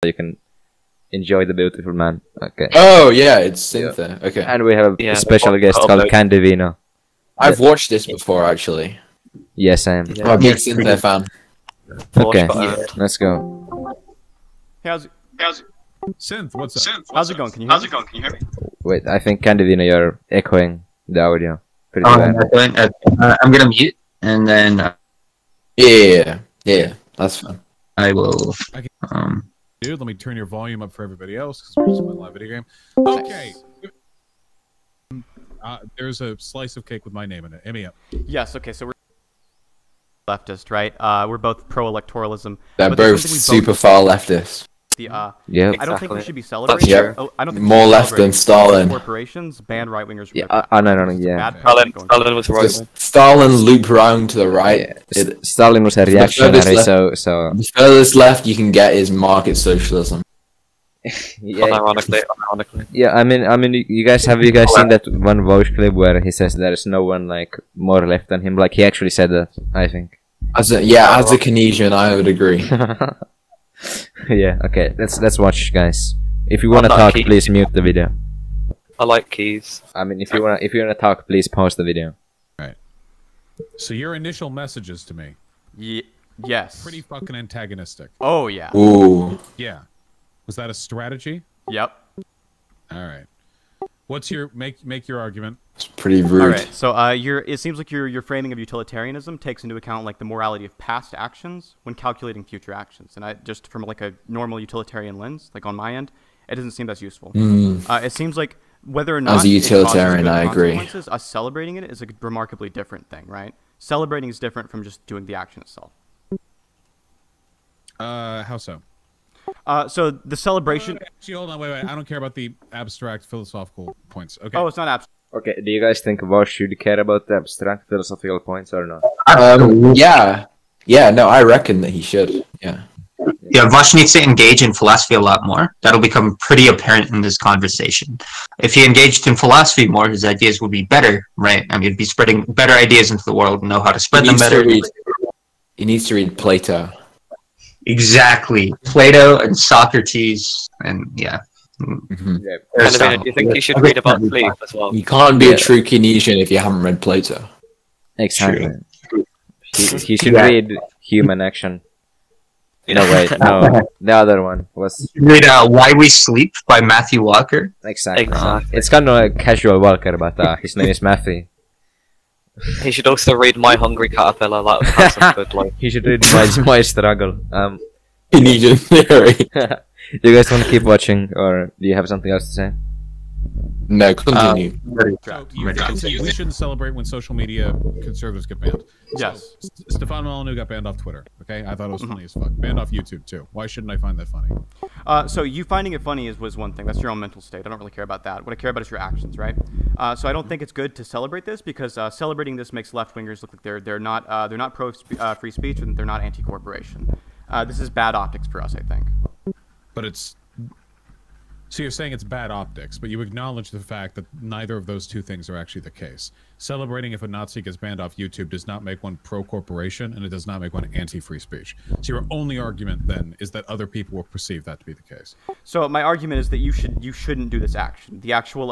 you can enjoy the beautiful man. Okay. Oh yeah, it's Cynthia. Okay. And we have a special guest called Candy Vino. I've watched this before actually. Yes, I am. I'm a big Cynthia fan. Okay, let's go. Hey, how's it? Synth, what's up? How's it going? Can you hear me? Wait, I think Candy Vino, you're echoing the audio. Pretty bad. I'm gonna mute and then. Yeah, that's fine. I will. Dude, let me turn your volume up for everybody else because we're just playing a live video game. Okay. There's a slice of cake with my name in it. Hit me up. Yes. Okay. So we're leftist, right? We're both pro-electoralism. They're both super far leftist. Yeah, exactly. I don't think we should be celebrating. I don't think more left than Stalin. Corporations ban right-wingers. Yeah, no. Stalin was right. Stalin looped round to the right. Stalin was a reactionary, so the furthest left you can get is market socialism. Ironically. Yeah, I mean, you guys have seen that one Vaush clip where he says there is no one like more left than him? Like he actually said that, I think. As a Keynesian, I would agree. Yeah, okay, let's watch, guys. If you wanna talk, please mute the video. I like keys. I mean, if you wanna talk, please pause the video. Right. So your initial messages to me. Yes. Pretty fucking antagonistic. Oh yeah. Ooh. Yeah. Was that a strategy? Yep. All right. What's your make your argument? It's pretty rude. All right. So it seems like your framing of utilitarianism takes into account like the morality of past actions when calculating future actions, and I just from like a normal utilitarian lens, like on my end, it doesn't seem that's useful. It seems like whether or not as a utilitarian, I agree. Us celebrating it is a remarkably different thing, right? Celebrating is different from just doing the action itself. How so? So the celebration. Actually, hold on, wait. I don't care about the abstract philosophical points. Okay. Oh, it's not abstract. Okay, do you guys think Vaush should care about the abstract philosophical points or not? Yeah, no, I reckon that he should. Yeah, Vaush needs to engage in philosophy a lot more. That'll become pretty apparent in this conversation. If he engaged in philosophy more, his ideas would be better, right? I mean, he'd be spreading better ideas into the world and know how to spread them better. He needs to read Plato. Exactly, Plato and Socrates, and yeah. Do you think you should read about sleep as well? You can't be a true Keynesian if you haven't read Plato. Exactly. He should read Human Action. No, wait, no. The other one was... Read Why We Sleep by Matthew Walker. Exactly. It's kind of like casual Walker, but his name is Matthew. He should also read My Hungry Caterpillar. That would have some good, like... He should read My Struggle. Keynesian theory. Do you guys want to keep watching, or do you have something else to say? No, continue. So you think we shouldn't celebrate when social media conservatives get banned? Yes. So, Stefan Molyneux got banned off Twitter, okay? I thought it was funny as fuck. Banned off YouTube, too. Why shouldn't I find that funny? So you finding it funny was one thing. That's your own mental state. I don't really care about that. What I care about is your actions, right? So I don't think it's good to celebrate this because celebrating this makes left-wingers look like they're not pro free speech and they're not anti-corporation. This is bad optics for us, I think. But it's... So you're saying it's bad optics, but you acknowledge the fact that neither of those two things are actually the case. Celebrating if a Nazi gets banned off YouTube does not make one pro-corporation, and it does not make one anti-free speech. So your only argument, then, is that other people will perceive that to be the case. So my argument is that you shouldn't do this action. The actual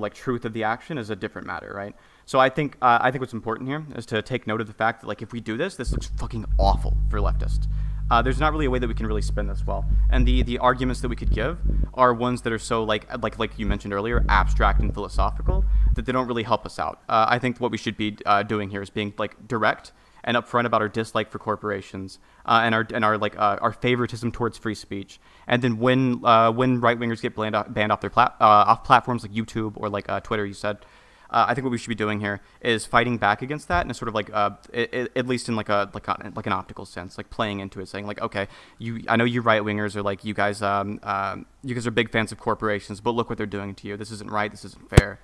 like truth of the action is a different matter, right? So I think what's important here is to take note of the fact that like if we do this, this looks fucking awful for leftists. There's not really a way that we can really spin this well, and the arguments that we could give are ones that are so like you mentioned earlier, abstract and philosophical, that they don't really help us out. I think what we should be doing here is being like direct and upfront about our dislike for corporations and our favoritism towards free speech. And then when right wingers get banned off their off platforms like YouTube or like Twitter, you said. I think what we should be doing here is fighting back against that in a sort of like at least in like an optical sense, like playing into it, saying like, okay, I know you right wingers are like you guys are big fans of corporations, but look what they're doing to you. This isn't right. This isn't fair.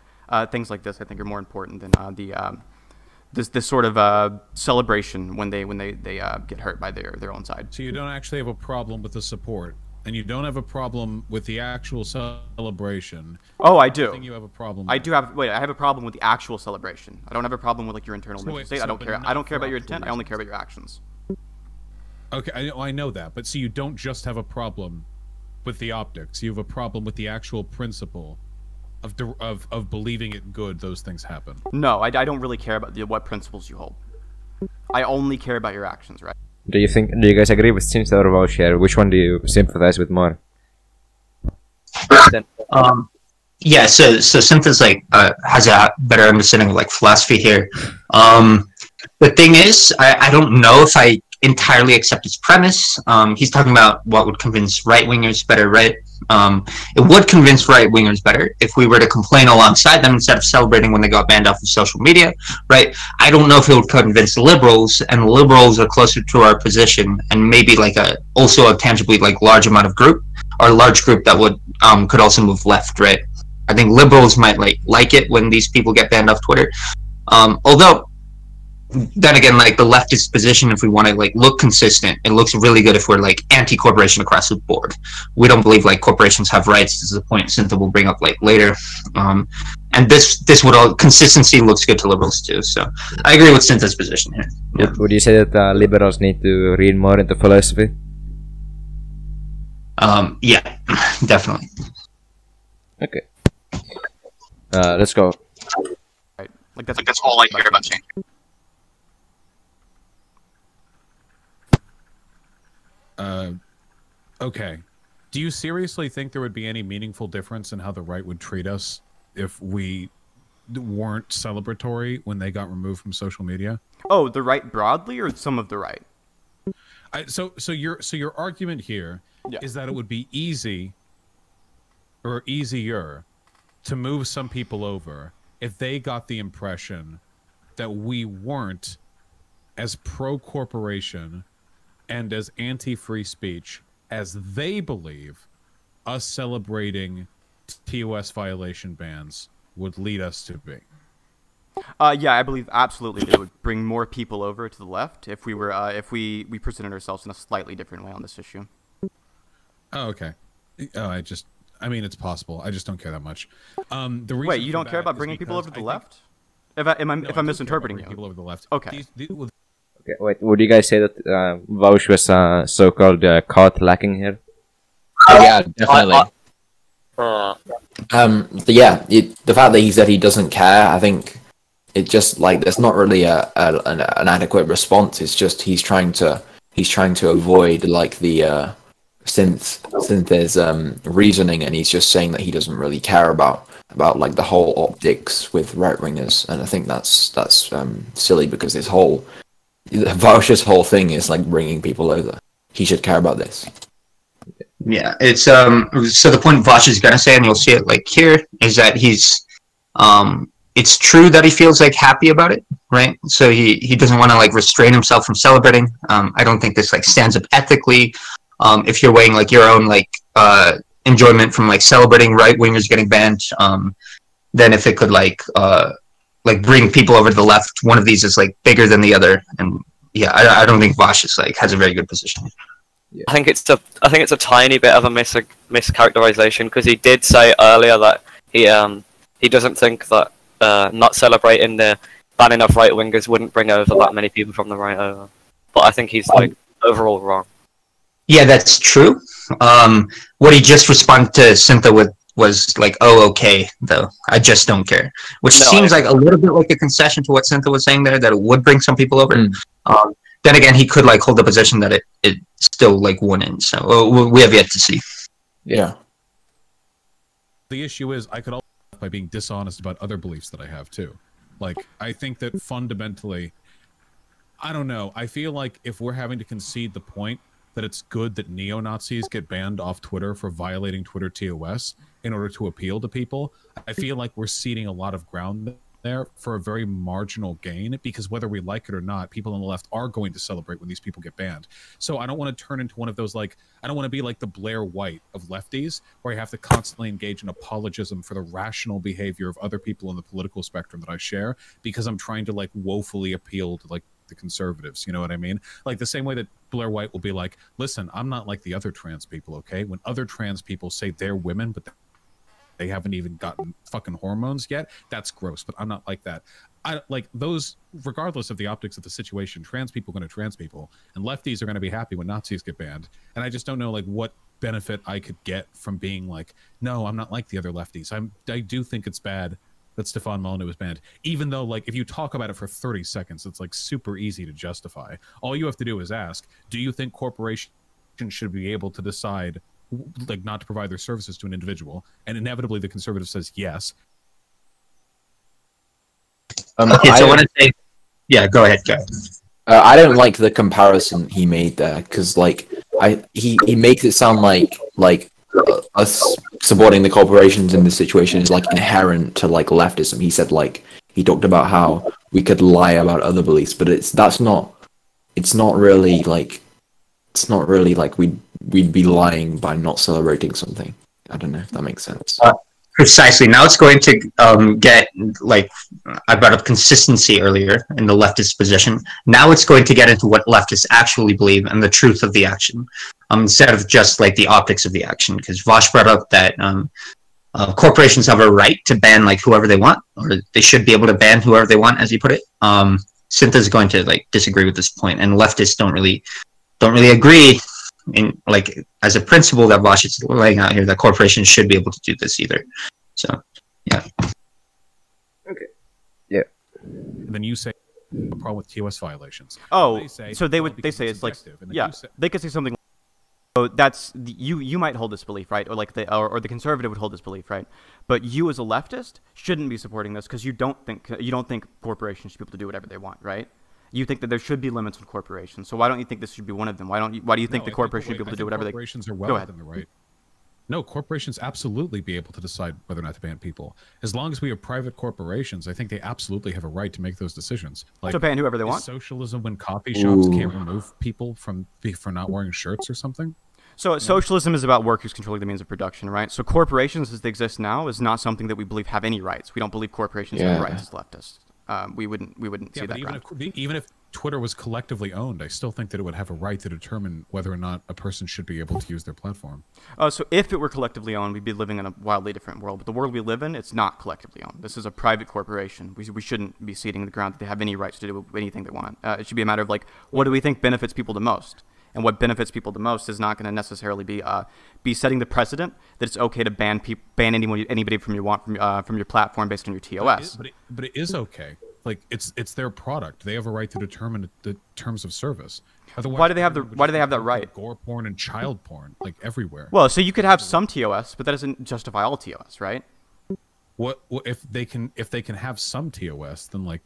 Things like this I think are more important than this sort of celebration when they get hurt by their own side. So you don't actually have a problem with the support. And you don't have a problem with the actual celebration. Oh, I do. I think you have a problem. I do have. Wait, I have a problem with the actual celebration. I don't have a problem with like your internal mental state. I don't care. I don't care about your intent. I only care about your actions. Okay, I know that, but see, you don't just have a problem with the optics. You have a problem with the actual principle of believing it good. Those things happen. No, I don't really care about what principles you hold. I only care about your actions, right? Do you guys agree with Synth or Vaush here? Which one do you sympathize with more? Yeah, so Synth's like has a better understanding of like philosophy here. The thing is, I don't know if I entirely accept his premise. He's talking about what would convince right-wingers better, right? It would convince right-wingers better if we were to complain alongside them instead of celebrating when they got banned off of social media, right? I don't know if it would convince liberals, and liberals are closer to our position, and maybe like also a tangibly like large amount of group, or a large group that would could also move left, right? I think liberals might like it when these people get banned off Twitter. Although, then again, like the leftist position, if we want to like look consistent, it looks really good if we're like anti-corporation across the board. We don't believe like corporations have rights. This is a point Cynthia will bring up like later. And this would all consistency looks good to liberals too. So I agree with Cynthia's position here. Yeah. Would you say that liberals need to read more into philosophy? Yeah, definitely. Okay. Let's go. Right. Like that's all I care about saying. Okay. Do you seriously think there would be any meaningful difference in how the right would treat us if we weren't celebratory when they got removed from social media? Oh, the right broadly, or some of the right? So your argument here is that it would be easy or easier to move some people over if they got the impression that we weren't as pro-corporation and as anti-free speech as they believe us celebrating TOS violation bans would lead us to be. Yeah, I believe absolutely they would bring more people over to the left if we were if we presented ourselves in a slightly different way on this issue. Oh, okay. I mean, it's possible. I just don't care that much. Wait, you don't care about bringing people over to the left? If I'm misinterpreting you. People over the left. Okay. Okay, wait, would you guys say that Vaush was so-called caught lacking here? Yeah, definitely. The fact that he said he doesn't care, I think it just like there's not really an adequate response. It's just he's trying to avoid like the Synth's reasoning, and he's just saying that he doesn't really care about like the whole optics with right wingers, and I think that's silly because Vaush's whole thing is like bringing people over. He should care about this. Yeah, it's so the point Vaush is gonna say, and you'll see it like here, is that he's it's true that he feels like happy about it, right? So he doesn't want to like restrain himself from celebrating. I don't think this like stands up ethically. If you're weighing like your own like enjoyment from like celebrating right wingers getting banned, then if it could like bring people over to the left, one of these is like bigger than the other, and yeah, I don't think Vaush is like has a very good position. Yeah. I think it's a tiny bit of a mischaracterization, because he did say earlier that he doesn't think that not celebrating the banning of right wingers wouldn't bring over that many people from the right over. But I think he's like overall wrong. Yeah, that's true. What he just responded to Cynthia with was like, "Oh, okay, though. I just don't care," which seems like a little bit like a concession to what Cynthia was saying there, that it would bring some people over. Then again, he could like hold the position that it still like wouldn't. So we have yet to see. Yeah. The issue is I could also by being dishonest about other beliefs that I have too. Like, I think that fundamentally, I don't know. I feel like if we're having to concede the point that it's good that neo-Nazis get banned off Twitter for violating Twitter TOS in order to appeal to people, I feel like we're ceding a lot of ground there for a very marginal gain, because whether we like it or not, people on the left are going to celebrate when these people get banned. So I don't want to turn into one of those, like, I don't want to be like the Blair White of lefties, where I have to constantly engage in apologism for the rational behavior of other people in the political spectrum that I share, because I'm trying to like woefully appeal to like the conservatives, you know what I mean? Like the same way that Blair White will be like, listen, I'm not like the other trans people, okay? When other trans people say they're women, but they haven't even gotten fucking hormones yet, that's gross, but I'm not like that. I like those, regardless of the optics of the situation, trans people are going to trans people, and lefties are going to be happy when Nazis get banned. And I just don't know like what benefit I could get from being like, no, I'm not like the other lefties. I do think it's bad that Stefan Molyneux was banned, even though, like, if you talk about it for 30 seconds, it's like super easy to justify. All you have to do is ask, do you think corporations should be able to decide, like, not to provide their services to an individual? And inevitably the conservative says yes. Okay, so what I say, yeah, go ahead, go. I don't like the comparison he made there, because like he makes it sound like us supporting the corporations in this situation is like inherent to like leftism. He said like he talked about how we could lie about other beliefs, but it's not really like we'd be lying by not celebrating something. I don't know if that makes sense. Precisely. Now it's going to get, like, I brought up consistency earlier in the leftist position. Now it's going to get into what leftists actually believe and the truth of the action, instead of just like the optics of the action. Because Vaush brought up that corporations have a right to ban like whoever they want, or they should be able to ban whoever they want, as he put it. Synth is going to like disagree with this point, and leftists don't really agree in, like, as a principle that Vaush is laying out here, that corporations should be able to do this either. So, yeah. Okay. Yeah. And then you say a problem with TOS violations. Oh, They say, so they well, would because say it's it's like, subjective, and then yeah, you say- they could say something. So that's you might hold this belief, right? Or like or the conservative would hold this belief, right? But you as a leftist shouldn't be supporting this because you don't think corporations should be able to do whatever they want, right? You think that there should be limits on corporations. So why don't you think this should be one of them? Why do you think the corporation should be able to do whatever they? Corporations are well Go ahead. within the right. No, corporations absolutely be able to decide whether or not to ban people. As long as we have private corporations, I think they absolutely have a right to make those decisions. Like, So ban whoever they is want. socialism when coffee shops can't remove people for not wearing shirts or something? So socialism is about workers controlling the means of production, right? So corporations as they exist now is not something that we believe have any rights. We don't believe corporations have rights as leftists. We wouldn't see Yeah, that. but even if Twitter was collectively owned, I still think that it would have a right to determine whether or not a person should be able to use their platform. So if it were collectively owned, we'd be living in a wildly different world. But the world we live in, it's not collectively owned. This is a private corporation. We shouldn't be ceding the ground that they have any rights to do anything they want. It should be a matter of like, what do we think benefits people the most? And what benefits people the most is not going to necessarily be setting the precedent that it's okay to ban anybody from your platform based on your TOS. But it is okay. Like, it's their product. They have a right to determine the terms of service. Otherwise, Why do they have that right? Gore porn and child porn, like, everywhere. Well, so you could have some TOS, but that doesn't justify all TOS, right? What if they can have some TOS? Then, like,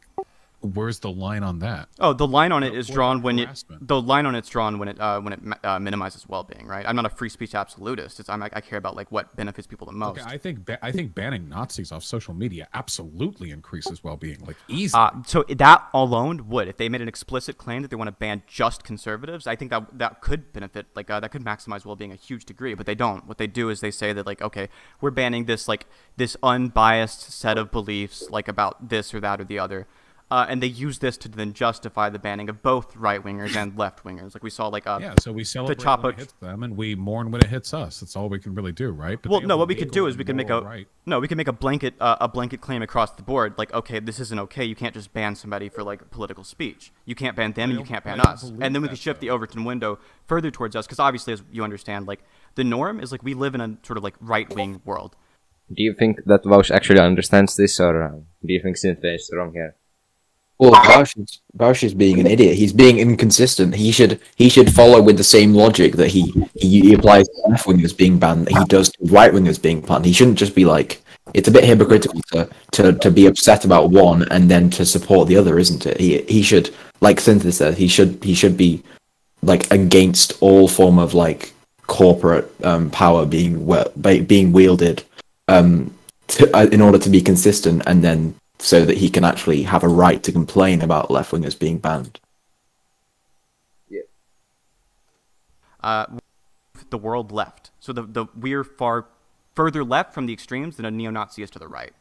where's the line on that? Oh, the line on it is What drawn when harassment? the line on it's drawn when it minimizes well-being, right? I'm not a free speech absolutist. I care about like what benefits people the most. Okay, I think banning Nazis off social media absolutely increases well-being, like, easy. So that alone would, if they made an explicit claim that they want to ban just conservatives, I think that could benefit, like that could maximize well-being a huge degree. But they don't. What they do is they say that like, okay, we're banning this unbiased set of beliefs like about this or that or the other. And they use this to then justify the banning of both right-wingers and left-wingers. Like we saw, like yeah, so we celebrate when it hits them, and we mourn when it hits us. That's all we can really do, right? But well, no, what we could do is we can make a blanket claim across the board. Like, okay, this isn't okay. You can't just ban somebody for like political speech. You can't ban them, and you can't ban us. And then we can shift the Overton window further towards us, because obviously, as you understand, like the norm is like we live in a sort of like right-wing world. Do you think that Vaush actually understands this, or do you think Cynthia is wrong here? Well, Vaush is being an idiot. He's being inconsistent. He should follow with the same logic that he applies to left wingers being banned that he does to right wingers being banned. He shouldn't just be like, it's a bit hypocritical to be upset about one and then to support the other, isn't it? He should, like Cynthia said, he should be like against all form of like corporate power being wielded in order to be consistent, and then so that he can actually have a right to complain about left-wingers being banned. Yeah. The world left. So we're further left from the extremes than a neo-Nazi is to the right.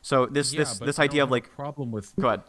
So this idea of like problem with go ahead.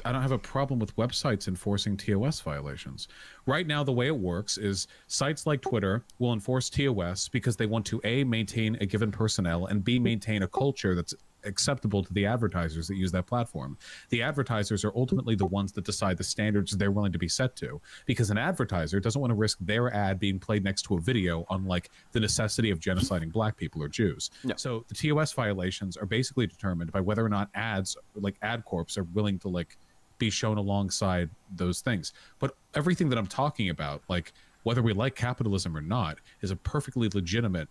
I don't have a problem with websites enforcing TOS violations. Right now, the way it works is sites like Twitter will enforce TOS because they want to A, maintain a given personnel, and B, maintain a culture that's acceptable to the advertisers that use that platform. The advertisers are ultimately the ones that decide the standards they're willing to be set to, because an advertiser doesn't want to risk their ad being played next to a video on like the necessity of genociding black people or Jews. No. So the TOS violations are basically determined by whether or not ads, like ad corps, are willing to like be shown alongside those things. But everything that I'm talking about, like whether we like capitalism or not, is a perfectly legitimate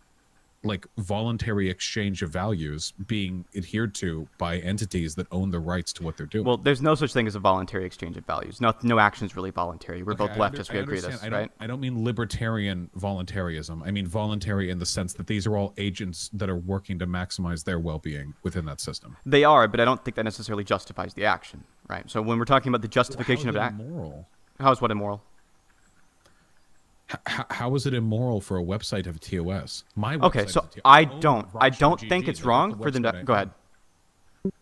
like voluntary exchange of values being adhered to by entities that own the rights to what they're doing. Well, there's no such thing as a voluntary exchange of values. No action is really voluntary. We're both leftists. We agree this, right? I don't mean libertarian voluntarism. I mean voluntary in the sense that these are all agents that are working to maximize their well-being within that system. They are, but I don't think that necessarily justifies the action, right? So when we're talking about the justification of act, immoral? how is what immoral? How is it immoral for a website of TOS? Okay, so I don't think it's wrong for them to go ahead.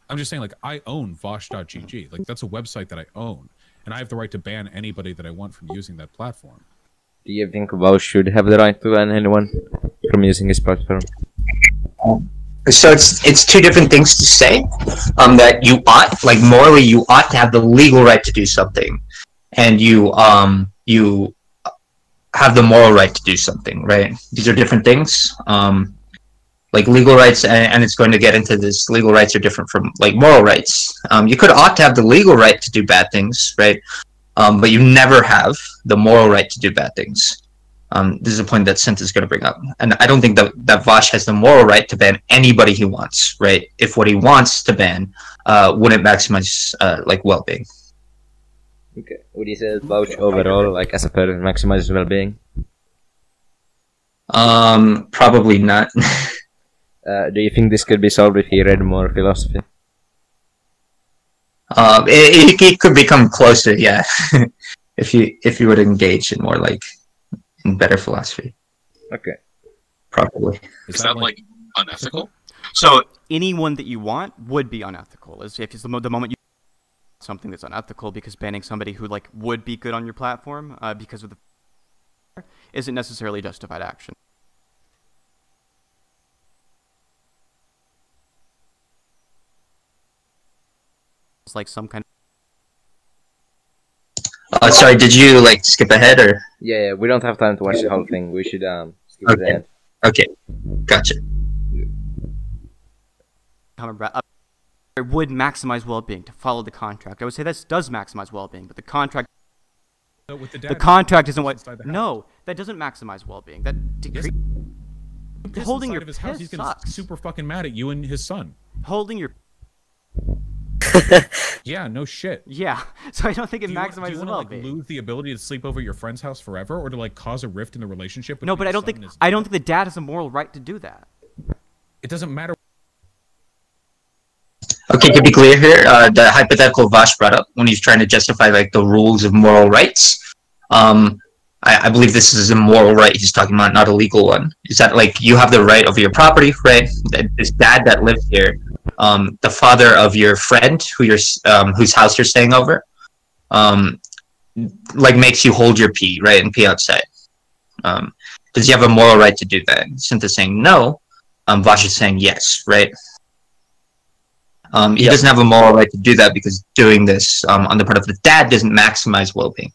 I'm just saying, like, I own Vaush.gg. Like, that's a website that I own, and I have the right to ban anybody that I want from using that platform. Do you think Vaush should have the right to ban anyone from using his platform? So it's two different things to say. That you ought, like morally, you ought to have the legal right to do something, and you have the moral right to do something, right? These are different things. Like legal rights, and it's going to get into this, legal rights are different from like moral rights. You could ought to have the legal right to do bad things, right? But you never have the moral right to do bad things. This is a point that Synth is going to bring up. And I don't think that Vaush has the moral right to ban anybody he wants, right? If what he wants to ban wouldn't maximize like well-being. Okay. Would you say that Vaush overall, like as a person, maximizes well-being? Probably not. Do you think this could be solved if he read more philosophy? It could become closer, yeah. if you would engage in more like in better philosophy. Okay. Probably. Is that like unethical? So anyone that you want would be unethical. If it's the moment you something that's unethical, because banning somebody who like would be good on your platform because of the isn't necessarily justified action. It's like some kind of sorry, did you like skip ahead or? Yeah, we don't have time to watch the whole thing. We should skip ahead. Okay, gotcha. It would maximize well-being to follow the contract. I would say this does maximize well-being, but the contract isn't what. No, that doesn't maximize well-being. That decreases. Holding your his house, he's gonna super fucking mad at you and his son. Holding your. Yeah, no shit. Yeah, so I don't think it maximizes well-being. Do you want to like lose the ability to sleep over at your friend's house forever, or to like cause a rift in the relationship? No, but I don't think the dad has a moral right to do that. It doesn't matter. Okay, to be clear here, the hypothetical Vaush brought up when he's trying to justify like the rules of moral rights, I believe this is a moral right he's talking about, not a legal one. Is that like you have the right over your property, right? This dad that lives here, the father of your friend who whose house you're staying over, like makes you hold your pee, right, and pee outside. Does he have a moral right to do that? Synth is saying no. Vaush is saying yes, right? He doesn't have a moral right to do that because doing this on the part of the dad doesn't maximize well-being.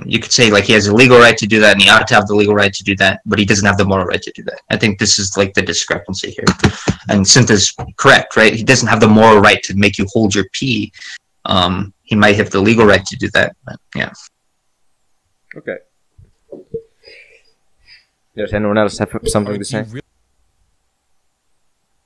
You could say like he has a legal right to do that and he ought to have the legal right to do that, but he doesn't have the moral right to do that. I think this is like the discrepancy here. And Synth is correct, right? He doesn't have the moral right to make you hold your pee. He might have the legal right to do that, but yeah. Okay. Does anyone else have something to say?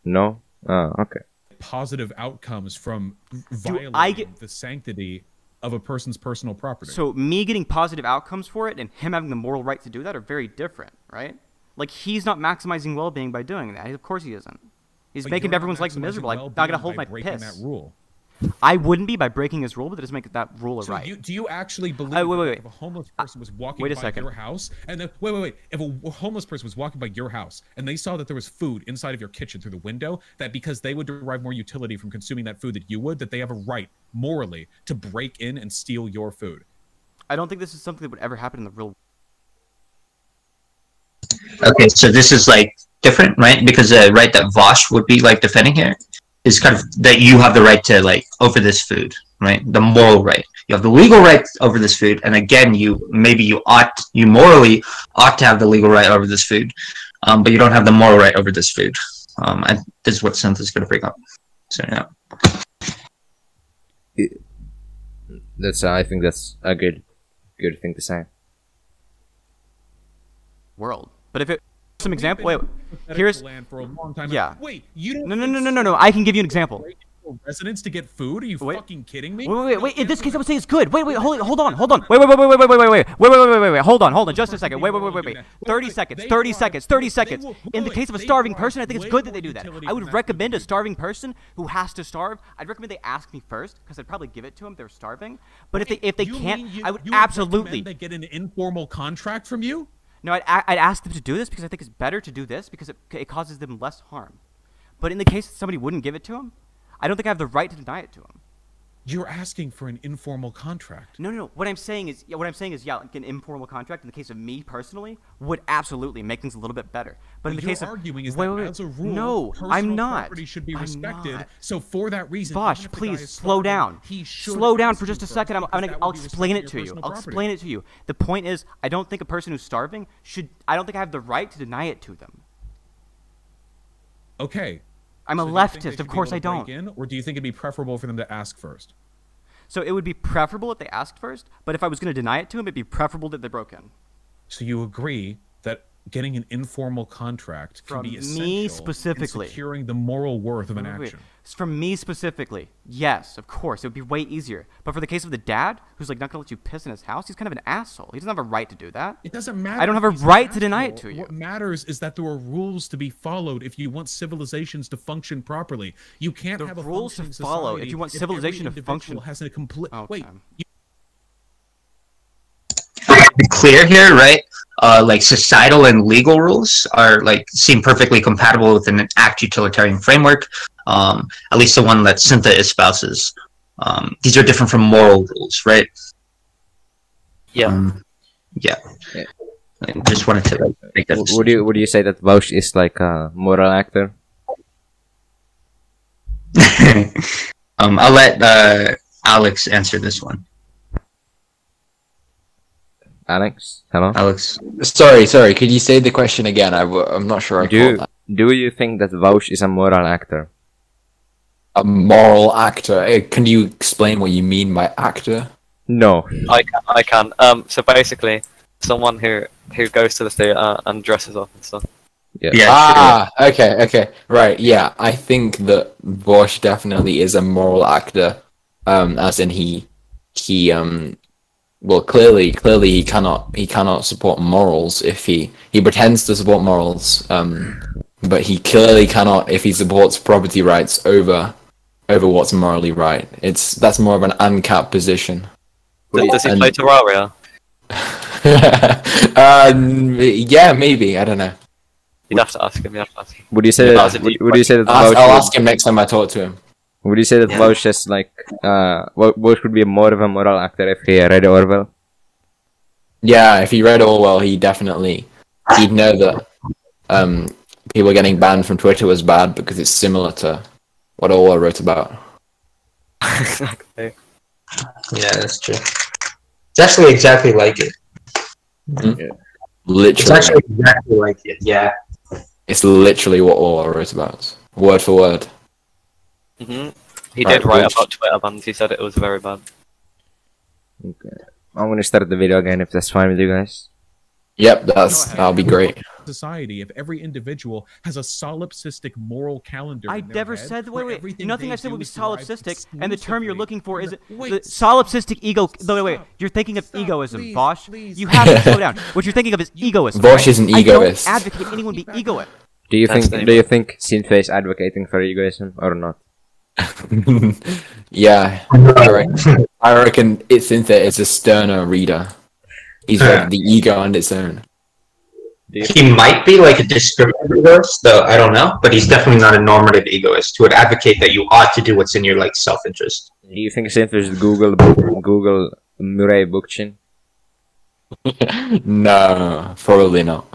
No? Oh, okay. Positive outcomes from violating the sanctity of a person's personal property. So me getting positive outcomes for it and him having the moral right to do that are very different, right? Like he's not maximizing well-being by doing that. Of course he isn't. He's making everyone's life miserable. I'm not gonna hold my piss. That rule. I wouldn't be by breaking his rule, but that doesn't make that rule a right. Do you actually believe wait. if a homeless person was walking by your house, and then if a homeless person was walking by your house and they saw that there was food inside of your kitchen through the window, that because they would derive more utility from consuming that food that you would, that they have a right morally to break in and steal your food? I don't think this is something that would ever happen in the real world. Okay, so this is like different, right? Because the right that Vaush would be like defending here is kind of that you have the right to like over this food, right? The moral right. You have the legal right over this food, and again, you morally ought to have the legal right over this food, but you don't have the moral right over this food. And this is what Cynthia's going to bring up. So yeah. I think that's a good thing to say. World. But if it some example, wait, here's land for a long time. Yeah. Wait, you don't No. I can give you an example. Residents to get food? Are you fucking kidding me? Wait. In this case, I would say it's good. Wait. Hold on. Wait. Hold on. Just a second. Wait. 30 seconds. In the case of a starving person, I think it's good that they do that. I would recommend a starving person who has to starve. I'd recommend they ask me first because I'd probably give it to them if they're starving. But if they can't, I would absolutely. They get an informal contract from you? No, I'd ask them to do this because I think it's better to do this because it causes them less harm. But in the case that somebody wouldn't give it to them, I don't think I have the right to deny it to them. You're asking for an informal contract. No. What I'm saying is, like an informal contract in the case of me personally would absolutely make things a little bit better. But in the case of arguing is that as a rule, no, I'm not. Property should be respected. So for that reason, Vaush, please slow down. Slow down for just a second. I'll explain it to you. I'll explain it to you. The point is, I don't think a person who's starving I don't think I have the right to deny it to them. Okay. I'm a leftist, of course I don't. Or do you think it'd be preferable for them to ask first? So it would be preferable if they asked first, but if I was going to deny it to them, it'd be preferable that they broke in. So you agree that getting an informal contract can be essential me specifically in securing the moral worth of an action? From me specifically, yes, of course, it would be way easier. But for the case of the dad, who's like not going to let you piss in his house, he's kind of an asshole. He doesn't have a right to do that. It doesn't matter. I don't have a right to deny it to you. What matters is that there are rules to be followed if you want civilizations to function properly. You can't have a rules to follow if you want civilization to function. Has a complete. Wait. Be clear here, right? Like societal and legal rules are seem perfectly compatible with an act utilitarian framework. At least the one that Cynthia espouses. These are different from moral rules, right? Yeah. Yeah. I just wanted to make that. Would you say that Vaush is like a moral actor? I'll let Alex answer this one. Alex, hello. Alex, sorry. Could you say the question again? I'm not sure. Do you think that Vaush is a moral actor? A moral actor? Can you explain what you mean by actor? No. I can. So basically, someone who goes to the theater and dresses up and stuff. Yeah. Okay. Right. Yeah, I think that Vaush definitely is a moral actor. As in he well, clearly he cannot support morals if he pretends to support morals. But he clearly cannot if he supports property rights over what's morally right. That's more of an uncapped position. Does he play Terraria? Yeah, maybe. I don't know. You'd have to ask him. Would you say that? I'll ask him next time I talk to him. Would you say that Vaush is Vaush could be more of a moral actor if he read Orwell? Yeah, if he read Orwell, he'd know that people getting banned from Twitter was bad because it's similar to what Orwell wrote about. Exactly. Yeah, that's true. It's actually exactly like it. Mm-hmm. Literally. It's actually exactly like it. Yeah. It's literally what Orwell wrote about, word for word. He did write about Twitter bans. He said it was very bad. Okay. I'm gonna start the video again if that's fine with you guys. Yep, that'll be great. Society, if every individual has a solipsistic moral calendar. I never said wait. Nothing I said would be solipsistic, and the term you're looking for is the solipsistic ego. Wait. You're thinking of egoism, Vaush. You have to slow down. What you're thinking of is egoism. Vaush is an egoist. I don't advocate anyone be egoist. Do you think Cynthia is advocating for egoism or not? Yeah, I reckon Cynthia is a sterner reader. He's read The Ego on its own. He might be like a discriminative egoist, though I don't know, but he's definitely not a normative egoist who would advocate that you ought to do what's in your self-interest. Do you think Cynthia is Google Murray Bookchin? No, probably not.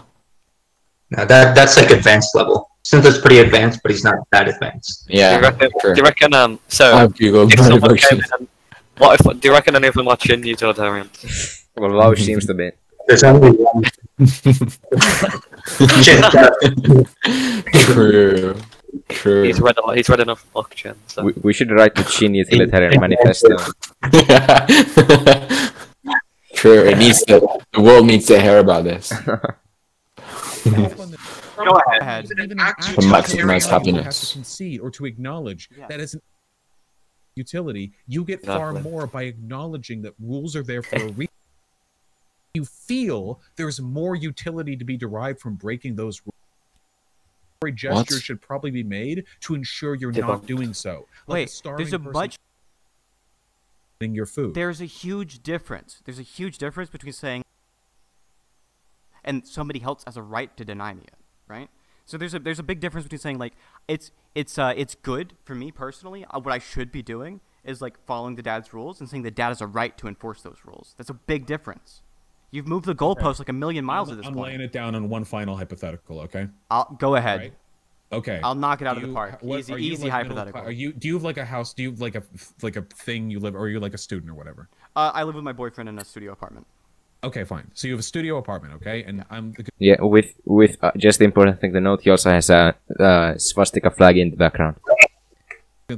No, that's like advanced level. Synth's pretty advanced, but he's not that advanced. Yeah, do you reckon so I've googled if someone motivation. came in and, what if, do you reckon any of them are chin utilitarians? Well, Vaush seems to be. There's only one. True. He's read enough book chin. So. We should write the Chin Utilitarian Manifesto. True. It needs to. The world needs to hear about this. Go ahead. Even an actual To maximize utilitarian happiness. has to concede or to acknowledge that as an utility, you get far more by acknowledging that rules are there for a reason. You feel there's more utility to be derived from breaking those rules. Every gesture should probably be made to ensure you're not doing so. Like Wait, there's a much. Your food. There's a huge difference. There's a huge difference between saying and somebody else has a right to deny me it, right? So there's a big difference between saying like it's good for me personally. What I should be doing is like following the dad's rules and saying the dad has a right to enforce those rules. That's a big difference. You've moved the goalpost like a million miles at this point. I'm laying it down on one final hypothetical, okay? I'll go ahead. Right. Okay. I'll knock it out of the park. Easy hypothetical. Do you have like a house? Do you have like a thing you live, or are you like a student or whatever? I live with my boyfriend in a studio apartment. Okay, fine. So you have a studio apartment, okay? And I'm Yeah, with just the important thing to note, he also has a swastika flag in the background.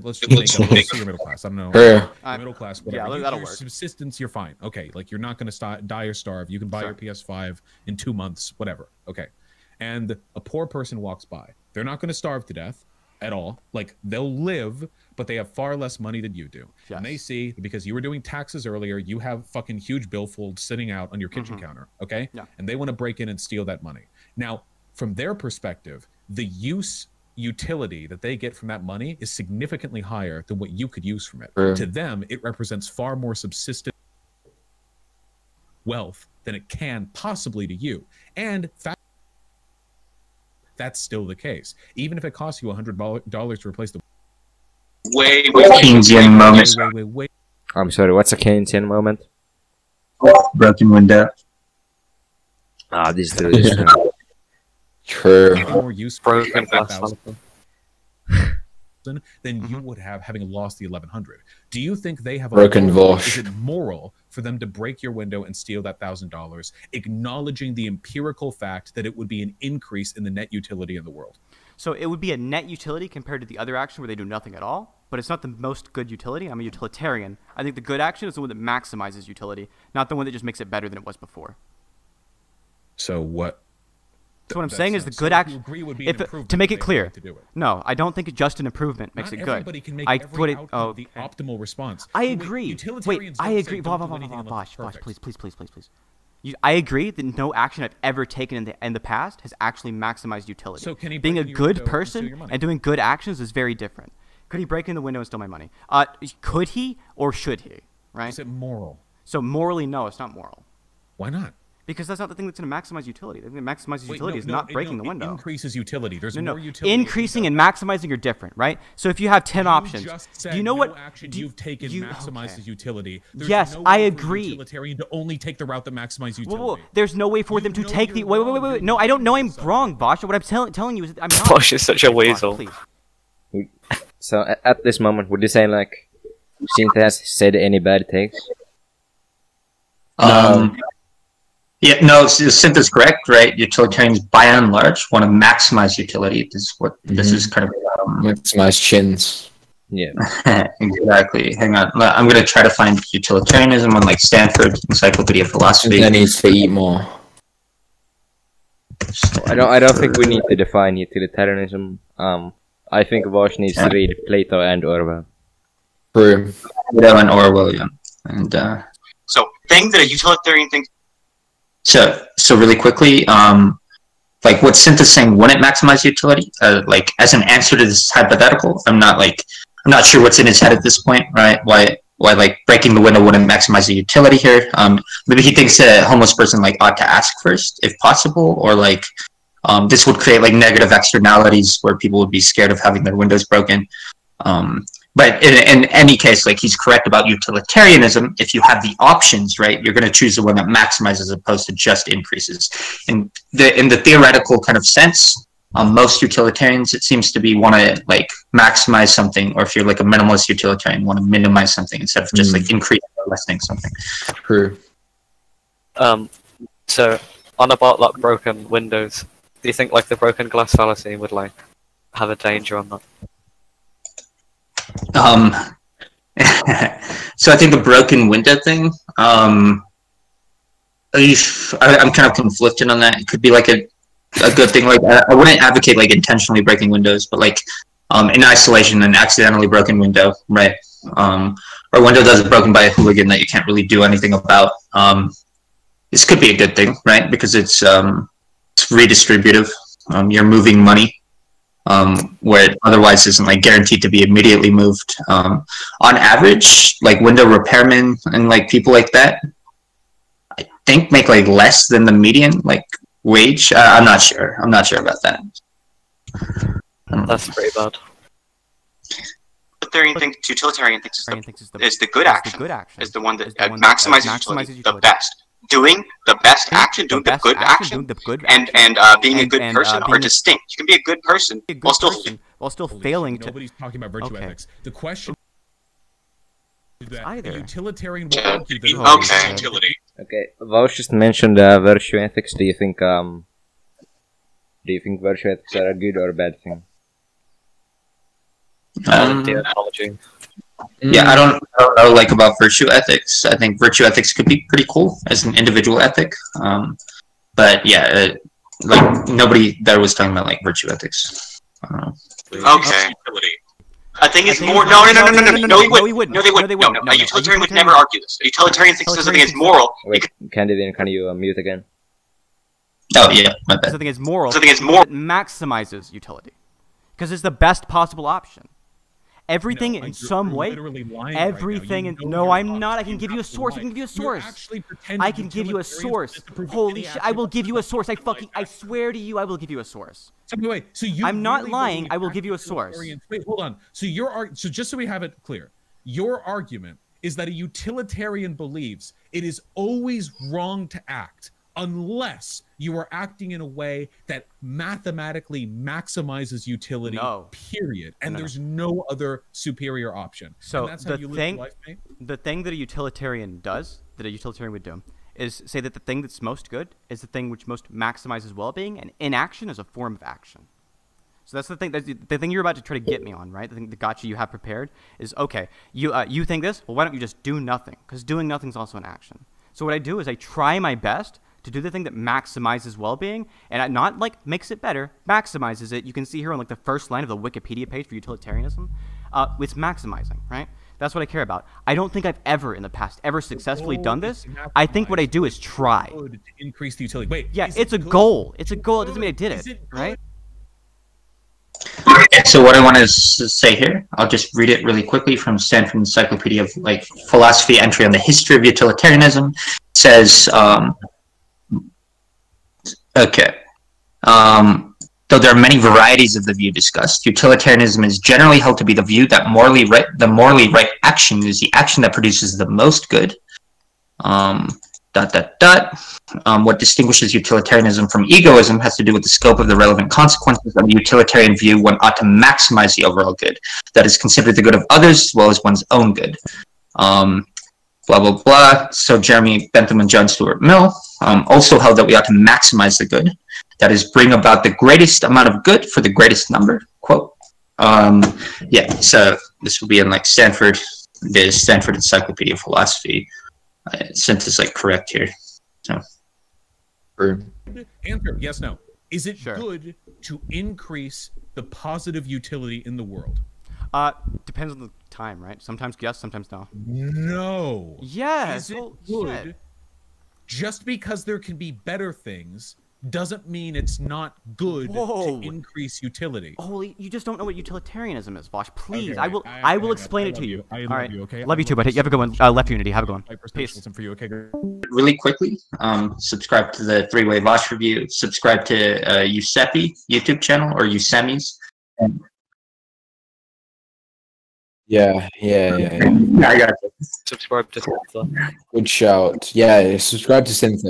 let's just make you're middle class. I don't know. Sure. Middle class, whatever. Yeah, that'll your work. Subsistence, you're fine. Okay, like you're not going to die or starve. You can buy your PS5 in 2 months, whatever. Okay. And a poor person walks by. They're not going to starve to death at all. Like, they'll live, but they have far less money than you do. Yes. And they see, because you were doing taxes earlier, you have fucking huge billfolds sitting out on your kitchen counter, okay? Yeah. And they want to break in and steal that money. Now, from their perspective, the utility that they get from that money is significantly higher than what you could use from it. To them, it represents far more subsistence wealth than it can possibly to you. And that's still the case. Even if it costs you $100 to replace the Keynesian moment. wait. I'm sorry, what's a Keynesian moment? Broken window. Ah, this is True. more useful Broken glass 5,000 than you would have having lost the 1100. Do you think they have a Broken Vaush. Is it moral for them to break your window and steal that $1,000, acknowledging the empirical fact that it would be an increase in the net utility in the world? So it would be a net utility compared to the other action where they do nothing at all, but it's not the most good utility. I'm a utilitarian. I think the good action is the one that maximizes utility, not the one that just makes it better than it was before. So what? So what I'm That's saying is the not- good so action. you agree would be an If improvement to make if it they clear, agreed to do it. no, I don't think just an improvement makes Not it good. everybody can make I every put it. outcome Oh, the okay. optimal response. I So agree. Wait, utilitarians I don't agree. say Bosh, don't do anything unless it's perfect. please. I agree that no action I've ever taken in the past has actually maximized utility. So can he Being a break in your good window and steal person your money? and doing good actions is very different. Could he break in the window and steal my money? Could he or should he? Right. Is it moral? So morally, no, it's not moral. Why not? Because that's not the thing that's going to maximize utility. The thing that maximizes Wait, utility is not breaking the window. It increases utility. There's No, more utility. increasing and maximizing are different, right? So if you have 10 options, Just said do you know no what action do you've taken maximizes okay. utility? There's Yes, no I way for a agree. Utilitarian to only take the route that maximizes Whoa, utility. whoa, there's no way for them to know take the. you're Wait. wrong. No, I don't know I'm wrong, Vaush. What I'm telling you is that I'm not. Vaush is such a Vaush, weasel. please. So at this moment, would you say like Synth has said any bad takes? Yeah, no, Synth is correct, right? Utilitarians, by and large, want to maximize utility. This is kind of Maximize chins. Yeah. exactly. Hang on, I'm gonna try to find utilitarianism on like Stanford Encyclopedia of Philosophy. That needs to eat more. I don't think we need to define utilitarianism. I think Vaush needs to read Plato and Orwell. True. Plato and Orwell, yeah. And So, thing that a utilitarian thinks. so really quickly, like what Synth is saying, wouldn't maximize utility? Like as an answer to this hypothetical, I'm not sure what's in his head at this point, right? Why like breaking the window wouldn't maximize the utility here? Maybe he thinks a homeless person like ought to ask first, if possible, or like this would create like negative externalities where people would be scared of having their windows broken. But in any case, like he's correct about utilitarianism. If you have the options, right, you're going to choose the one that maximizes as opposed to just increases. In the theoretical kind of sense, Most utilitarians, it seems to be, want to like maximize something, or if you're like a minimalist utilitarian, want to minimize something instead of just like increasing or lessening something. True. So on about like broken windows, do you think like the broken glass fallacy would like have a danger on that? So I think the broken window thing, I'm kind of conflicted on that. It could be like a good thing. Like I wouldn't advocate like intentionally breaking windows, but like in isolation, an accidentally broken window, right? Or a window that's broken by a hooligan that you can't really do anything about. This could be a good thing, right? Because it's redistributive. You're moving money where it otherwise isn't like guaranteed to be immediately moved. On average, like window repairmen and like people like that, I think make like less than the median like wage. I'm not sure. I'm not sure about that. That's pretty bad. Utilitarian thinks is the good action. Is the one that maximizes utility the best. Doing the best action, doing the good action, and being a good person are distinct. You can be a good person while still failing to. Nobody's talking about virtue ethics. The question is that either. a utilitarian will argue that utility. Okay, Vaush just mentioned virtue ethics. Do you think virtue ethics are a good or a bad thing? Yeah, I don't know like about virtue ethics. I think virtue ethics could be pretty cool as an individual ethic. But yeah, like nobody there was talking about like virtue ethics. I don't know. Okay. I think it's more. No, he wouldn't. No, they wouldn't. No, a utilitarian would never argue this. A utilitarian thinks something is moral. Wait, Candidate, can you mute again? Oh yeah, my bad. Something is moral. It maximizes utility because it's the best possible option. Everything in some way. Everything in. No, I'm not. I can give you a source. I can give you a source. I can give you a source. Holy shit! I will give you a source. I swear to you, I will give you a source. Wait, so you I'm not lying. I will give you a source. Wait, hold on. So so just so we have it clear, your argument is that a utilitarian believes it is always wrong to act unless you are acting in a way that mathematically maximizes utility, period. And there's no other superior option. So the thing that a utilitarian does, that a utilitarian would do, is say that the thing that's most good is the thing which most maximizes well-being, and inaction is a form of action. So that's the thing. That's the thing you're about to try to get me on, right? The thing, the gotcha you have prepared is, okay, you think this? Well, why don't you just do nothing? Because doing nothing is also an action. So what I do is I try my best to do the thing that maximizes well-being, and not like makes it better, maximizes it. You can see here on like the first line of the Wikipedia page for utilitarianism, it's maximizing, right? That's what I care about. I don't think I've ever in the past successfully done this. I think what I do is try. To increase the utility. Wait, yeah, it's a goal. It's a goal. It doesn't mean I did it, right? So what I want to say here, I'll just read it really quickly from Stanford Encyclopedia of like Philosophy entry on the history of utilitarianism. It says, okay. Though there are many varieties of the view discussed, utilitarianism is generally held to be the view that the morally right action is the action that produces the most good. What distinguishes utilitarianism from egoism has to do with the scope of the relevant consequences. Of the utilitarian view, one ought to maximize the overall good. That is, consider the good of others as well as one's own good. Blah, blah, blah. So Jeremy Bentham and John Stuart Mill also held that we ought to maximize the good. That is, bring about the greatest amount of good for the greatest number. Quote. Yeah, so this will be in like Stanford, the Stanford Encyclopedia of Philosophy. Sent this like correct here. So. Answer, yes, no. Is it good to increase the positive utility in the world? Depends on the time, right? Sometimes yes, sometimes no. No. Yes. Is it good? Just because there can be better things doesn't mean it's not good to increase utility. Holy, you just don't know what utilitarianism is, Vaush. Please, okay, I will explain it to you. I love you, okay? Love you too, buddy. You have a good one. Left Unity, have a good one. Peace. For you, okay? Really quickly, subscribe to the Three-Way Vaush Review. Subscribe to Eusepi YouTube channel, or Usemi's. Yeah. I got it. Subscribe to Syntha. Good shout. Yeah, subscribe to Syntha.